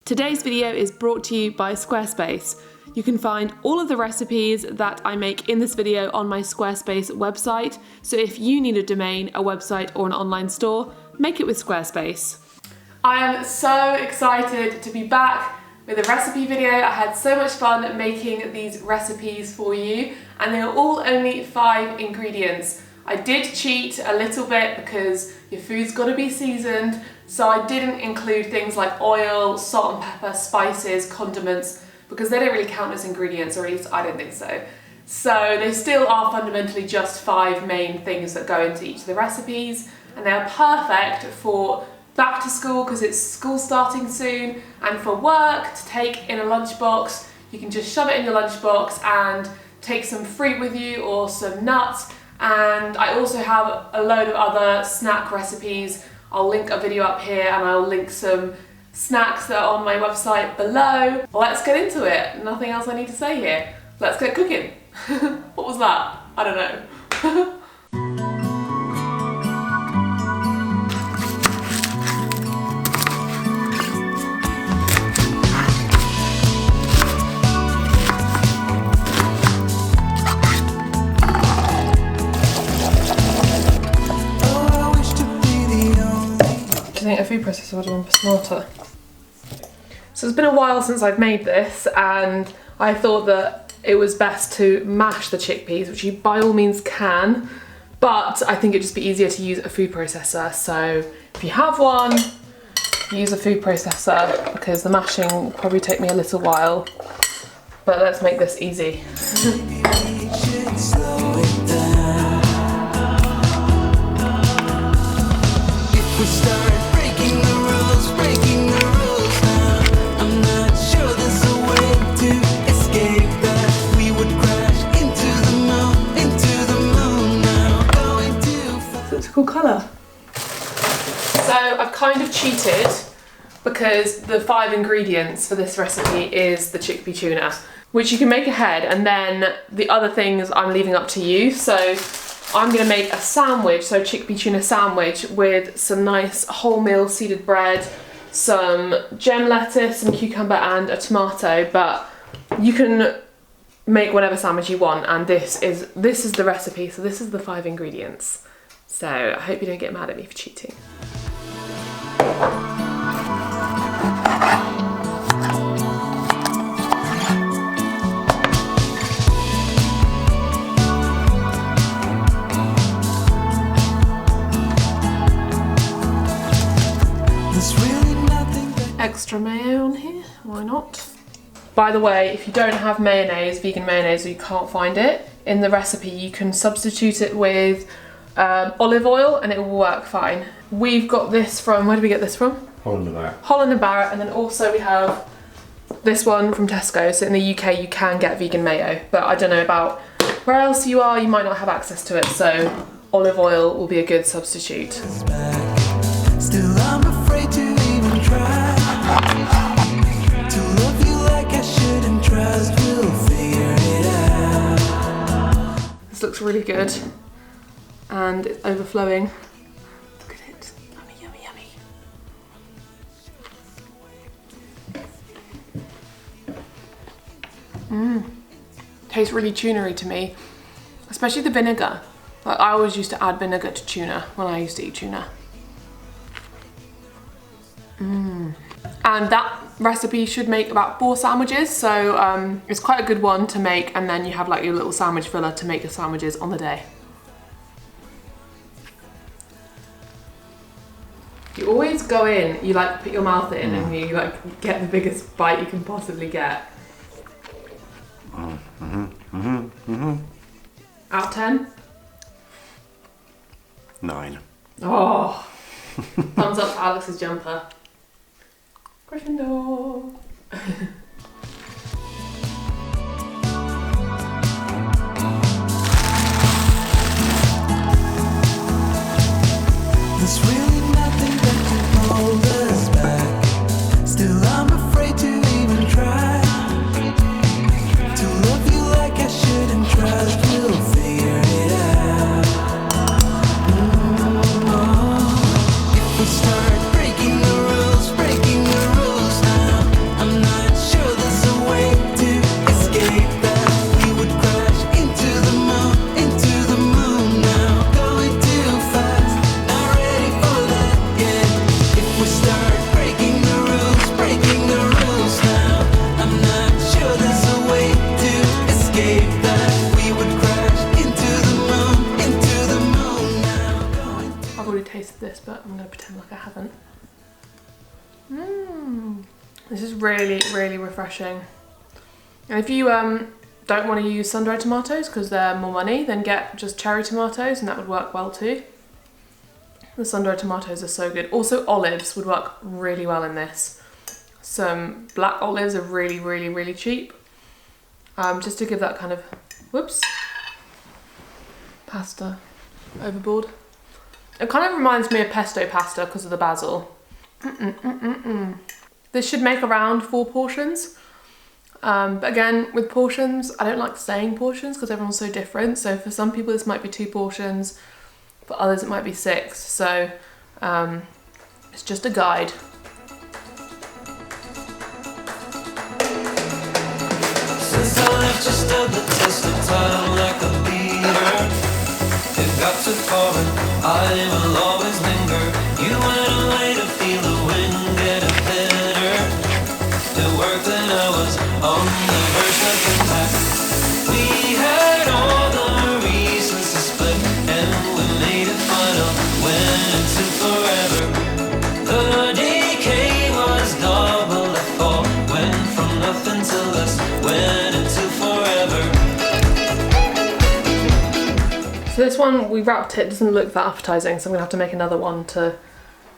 Today's video is brought to you by Squarespace. You can find all of the recipes that I make in this video on my Squarespace website. So if you need a domain, a website, or an online store, make it with Squarespace. I am so excited to be back with a recipe video. I had so much fun making these recipes for you, and they are all only 5 ingredients. I did cheat a little bit because your food's got to be seasoned, so I didn't include things like oil, salt and pepper, spices, condiments, because they don't really count as ingredients, or at least I don't think so. So they still are fundamentally just 5 main things that go into each of the recipes, and they are perfect for back to school because it's school starting soon, and for work to take in a lunchbox. You can just shove it in your lunchbox and take some fruit with you or some nuts. And I also have a load of other snack recipes. I'll link a video up here, and I'll link some snacks that are on my website below. Let's get into it. Nothing else I need to say here. Let's get cooking. What was that? I don't know. I think a food processor would have been smarter. So it's been a while since I've made this, and I thought that it was best to mash the chickpeas, which you by all means can, but I think it'd just be easier to use a food processor. So if you have one, use a food processor, because the mashing will probably take me a little while, but let's make this easy. Cool colour. So I've kind of cheated because the 5 ingredients for this recipe is the chickpea tuna, which you can make ahead, and then the other things I'm leaving up to you. So I'm going to make a sandwich, so chickpea tuna sandwich with some nice wholemeal seeded bread, some gem lettuce, some cucumber and a tomato, but you can make whatever sandwich you want, and this is the recipe, so this is the 5 ingredients. So I hope you don't get mad at me for cheating. Extra mayo on here, why not? By the way, if you don't have mayonnaise, vegan mayonnaise, or you can't find it in the recipe, you can substitute it with olive oil and it will work fine. We've got this from, where did we get this from? Holland & Barrett. Holland & Barrett, and then also we have this one from Tesco. So in the UK you can get vegan mayo, but I don't know about where else you are, you might not have access to it, so olive oil will be a good substitute. Still I'm afraid to even try to love you like I should, and trust we'll figure it out. This looks really good. And it's overflowing. Look at it. Yummy, yummy, yummy. Tastes really tuna-y to me, especially the vinegar. Like, I always used to add vinegar to tuna when I used to eat tuna. And that recipe should make about 4 sandwiches, so it's quite a good one to make, and then you have like your little sandwich filler to make your sandwiches on the day. You always go in, you like put your mouth in and you like get the biggest bite you can possibly get. Out of 10? 9. Oh, thumbs up for Alex's jumper. Gryffindor. There's really nothing that can hold us back. Still I'm afraid to even try to love you like I should, and trust we'll figure it out. If we start breaking the rules now, This is really, really refreshing. And if you don't want to use sun-dried tomatoes because they're more money, then get just cherry tomatoes and that would work well too. The sun-dried tomatoes are so good. Also olives would work really well in this. Some black olives are really, really, really cheap. Just to give that kind of, whoops, pasta overboard. It kind of reminds me of pesto pasta because of the basil. This should make around 4 portions. But again, with portions, I don't like saying portions because everyone's so different. So for some people this might be 2 portions, for others it might be 6. So it's just a guide. Since I left, you stood the test of time like a leader. It got too far, but I will always linger. You went away to feel the wind get a better. It worked and I was on the verge of impact. We had all the reasons to split, and we made it final. Went into forever. The decay was double the fall. Went from nothing to less. Went into forever. So this one, we wrapped it, doesn't look that appetizing, so I'm gonna have to make another one to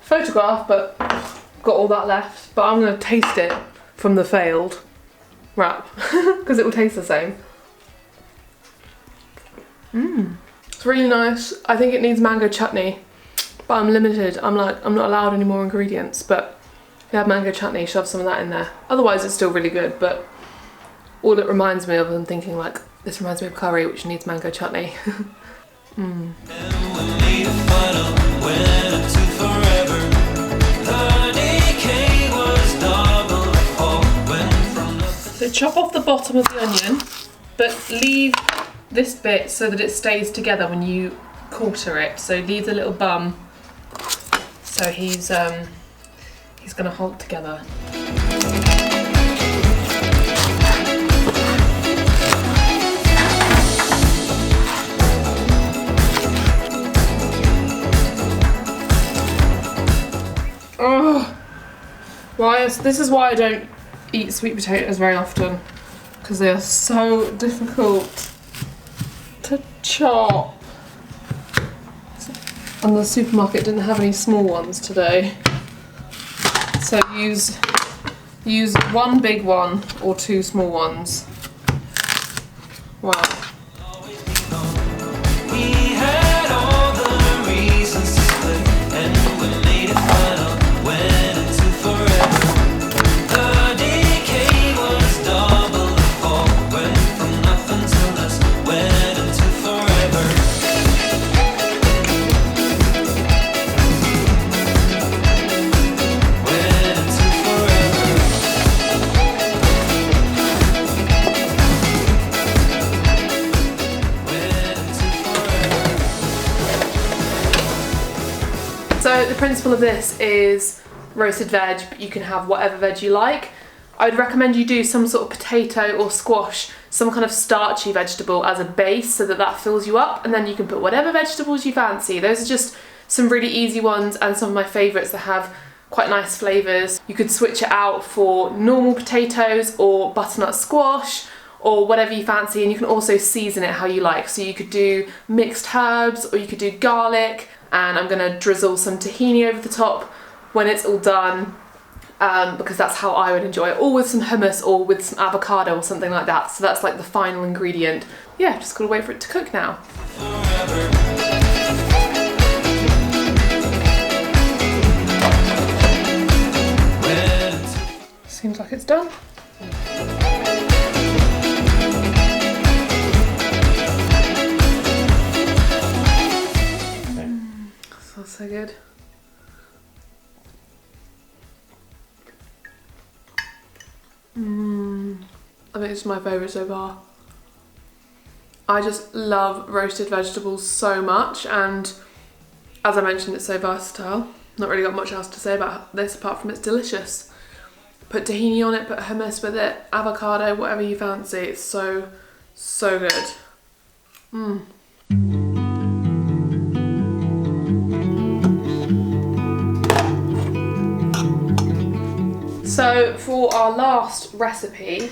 photograph, but got all that left. But I'm gonna taste it from the failed wrap because it will taste the same. It's really nice. I think it needs mango chutney, but I'm limited. I'm not allowed any more ingredients, but if you have mango chutney, shove some of that in there. Otherwise it's still really good, but all it reminds me of, I'm thinking like, this reminds me of curry, which needs mango chutney. So chop off the bottom of the onion, but leave this bit so that it stays together when you quarter it. So leave the little bum, so he's gonna hold together. Oh, this is why I don't eat sweet potatoes very often, because they are so difficult to chop. And the supermarket didn't have any small ones today, so use one big one or 2 small ones. Wow. So the principle of this is roasted veg, but you can have whatever veg you like. I would recommend you do some sort of potato or squash, some kind of starchy vegetable as a base so that that fills you up, and then you can put whatever vegetables you fancy. Those are just some really easy ones and some of my favourites that have quite nice flavours. You could switch it out for normal potatoes or butternut squash or whatever you fancy, and you can also season it how you like. So you could do mixed herbs or you could do garlic, and I'm gonna drizzle some tahini over the top when it's all done, because that's how I would enjoy it, or with some hummus or with some avocado or something like that. So that's like the final ingredient. Yeah, just gotta wait for it to cook now. Seems like it's done. Smells so good. I think it's my favourite so far. I just love roasted vegetables so much, and as I mentioned, it's so versatile. Not really got much else to say about this apart from it's delicious. Put tahini on it, put hummus with it, avocado, whatever you fancy. It's so, so good. So for our last recipe,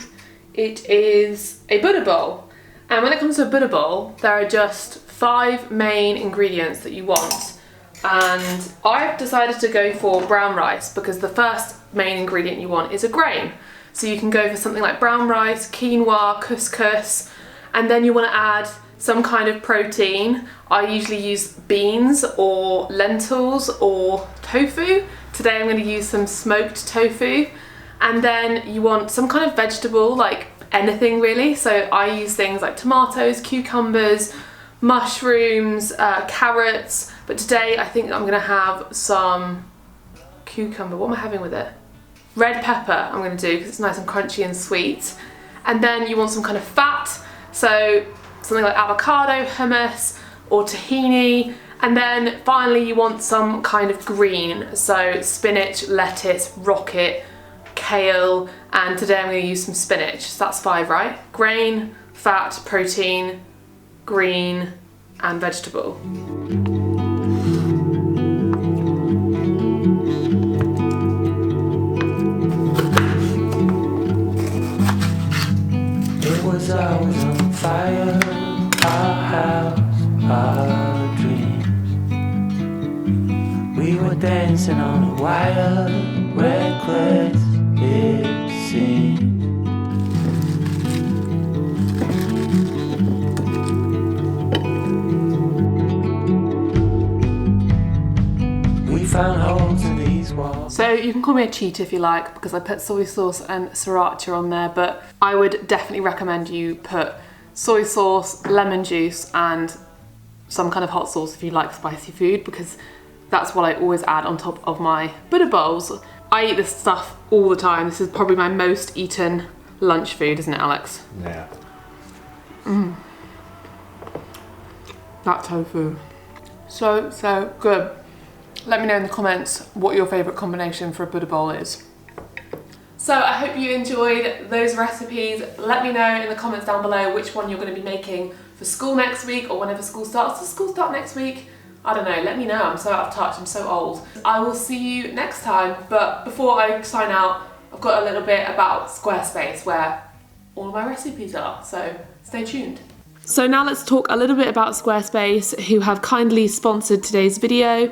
it is a Buddha bowl. And when it comes to a Buddha bowl, there are just 5 main ingredients that you want. And I've decided to go for brown rice because the first main ingredient you want is a grain. So you can go for something like brown rice, quinoa, couscous, and then you want to add some kind of protein. I usually use beans or lentils or tofu. Today I'm going to use some smoked tofu. And then you want some kind of vegetable, like anything really. So I use things like tomatoes, cucumbers, mushrooms, carrots. But today I think I'm going to have some cucumber. What am I having with it? Red pepper I'm going to do because it's nice and crunchy and sweet. And then you want some kind of fat. So something like avocado, hummus, or tahini. And then finally you want some kind of green. So spinach, lettuce, rocket, kale, and today I'm going to use some spinach. So that's 5, right? Grain, fat, protein, green, and vegetable. It was always on fire, our house, our dreams. We were dancing on a wire, reckless it seemed. We found holes in these walls. So you can call me a cheat if you like because I put soy sauce and sriracha on there, but I would definitely recommend you put soy sauce, lemon juice, and some kind of hot sauce if you like spicy food, because that's what I always add on top of my Buddha bowls. I eat this stuff all the time. This is probably my most eaten lunch food, isn't it, Alex? Yeah. That tofu. So good. Let me know in the comments what your favourite combination for a Buddha bowl is. So I hope you enjoyed those recipes. Let me know in the comments down below which one you're going to be making for school next week or whenever school starts. Does school start next week? I don't know, let me know. I'm so out of touch, I'm so old. I will see you next time, but before I sign out, I've got a little bit about Squarespace where all of my recipes are, so stay tuned. So now let's talk a little bit about Squarespace, who have kindly sponsored today's video.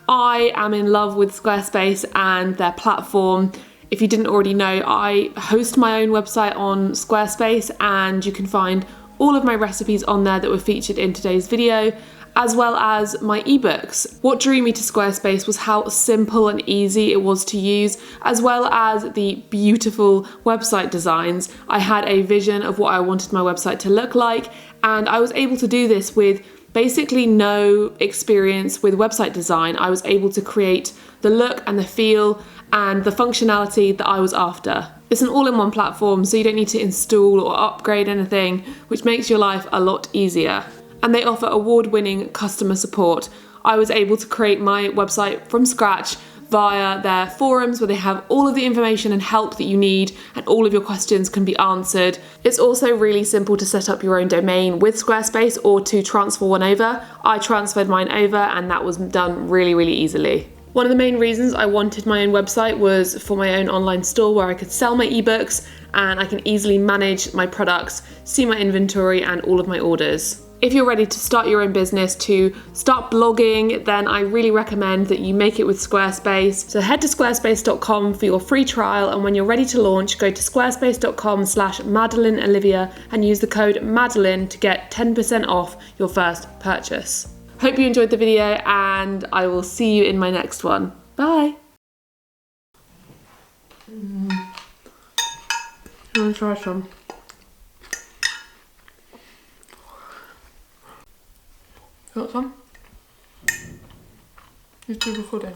I am in love with Squarespace and their platform. If you didn't already know, I host my own website on Squarespace and you can find all of my recipes on there that were featured in today's video, as well as my ebooks. What drew me to Squarespace was how simple and easy it was to use, as well as the beautiful website designs. I had a vision of what I wanted my website to look like, and I was able to do this with basically no experience with website design. I was able to create the look and the feel and the functionality that I was after. It's an all-in-one platform, so you don't need to install or upgrade anything, which makes your life a lot easier. And they offer award-winning customer support. I was able to create my website from scratch via their forums where they have all of the information and help that you need and all of your questions can be answered. It's also really simple to set up your own domain with Squarespace or to transfer one over. I transferred mine over and that was done really, really easily. One of the main reasons I wanted my own website was for my own online store where I could sell my ebooks and I can easily manage my products, see my inventory and all of my orders. If you're ready to start your own business, to start blogging, then I really recommend that you make it with Squarespace. So head to squarespace.com for your free trial, and when you're ready to launch, go to squarespace.com/MadeleineOlivia and use the code Madeleine to get 10% off your first purchase. Hope you enjoyed the video and I will see you in my next one. Bye! I'm gonna try some. You want some? You're too recording.